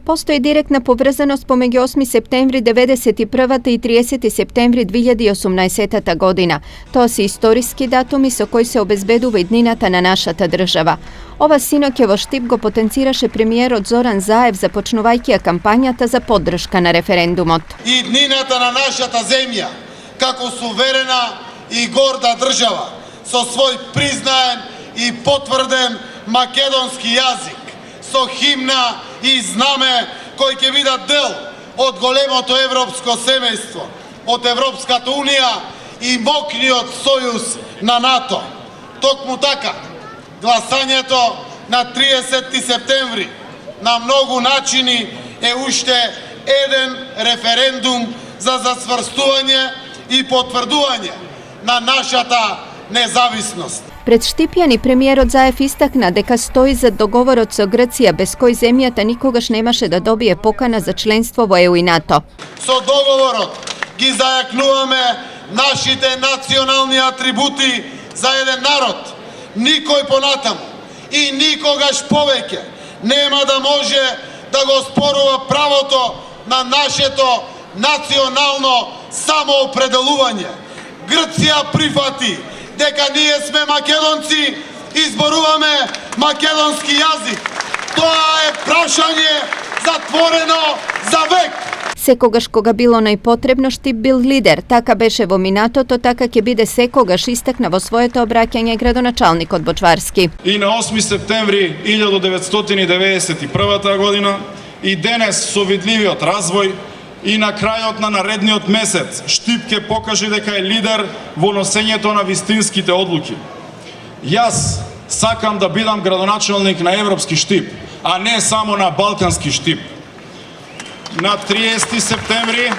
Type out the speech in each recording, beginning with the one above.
Postoji direktna povezanost pomegi 8. septembri 91. i 30. septembri 2018. godina. To su istorijski datumi so koji se obezbedu vidninata na našata država. Ova sinokjevo štip go potenciraše premijer Zoran Zaev za počnuvajkija kampanjata za podrška na referendumot. I dninata na našata zemlja, kako suverena i gorda država, so svoj priznajen i potvrden makedonski jazik, so himna i zname koji će vida del od golemoto evropsko semejstvo, od Evropskata unija i mokniot sojuz na NATO. Tokmu taka, glasanjeto na 30. septembri na mnogo načini je ušte jedan referendum za zasvrstuvanje i potvrduvanje na našata nezavisnost. Pred Štipjani premijer Zaev istakna deka stoji za dogovor od Grcija bez koji zemljata nikogaš nemaše da dobije pokana za členstvo u EU i NATO. So dogovorot gi zajaknuvame našite nacionalni atributi za jedan narod, nikoj ponatamu i nikogaš poveke nema da može da go sporува pravoto na našето nacionalno samoopredeluvanje. Grcija prihvati дека ние сме македонци, изборуваме македонски јазик. Тоа е прашање затворено за век. Sekogaš koga bilo najpotrebno štip bil lider, taka beše vo Minato, to taka ke bide sekogaš istakna vo svojeto obrakjanje gradonačalnik od Bočvarski. I na 8. septembri 1991. godina i денес со видливиот развој и на крајот на наредниот месец Štip ќе покаже дека е лидер во носењето на вистинските одлуки. Јас сакам да бидам градоначалник на Европски Štip, а не само на Балкански Štip. На 30. септември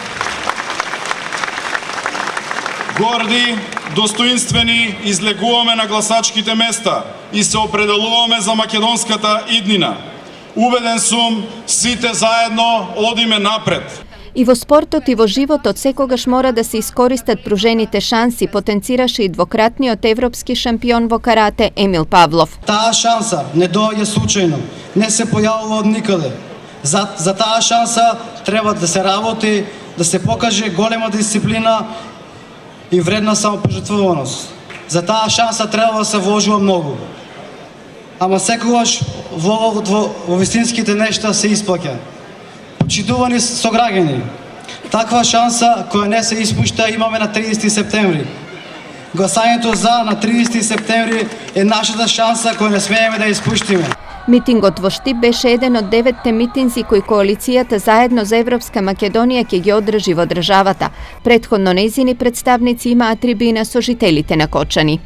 горди, достоинствени излегуваме на гласачките места и се определуваме за македонската иднина. Убеден сум, сите заедно одиме напред. I vo sportot i vo životot sekogaš mora da se iskoristat pruženite šansi, potenciraše i dvokratni od evropski šampion vo karate Emil Pavlov. Таа шанса не доаѓа случајно, не се појавува од никаде. За таа шанса треба да се работи, да се покаже голема дисциплина и вредна самопожртвуваност. За таа шанса треба да се вложува многу. Ама секогаш во вистинските нешта се исплаќа. Почитувани сограѓани, таква шанса која не се испушта имаме на 30. септември. Гласањето за на 30. септември е нашата шанса која не смееме да испуштиме. Mitingot vo Štip beše jedan od 9 mitinzi koji koalicijata zajedno za Evropska Makedonija ke gi odraži vo državata. Prethodno nezini predstavnici ima tribina so žitelite na Kočani.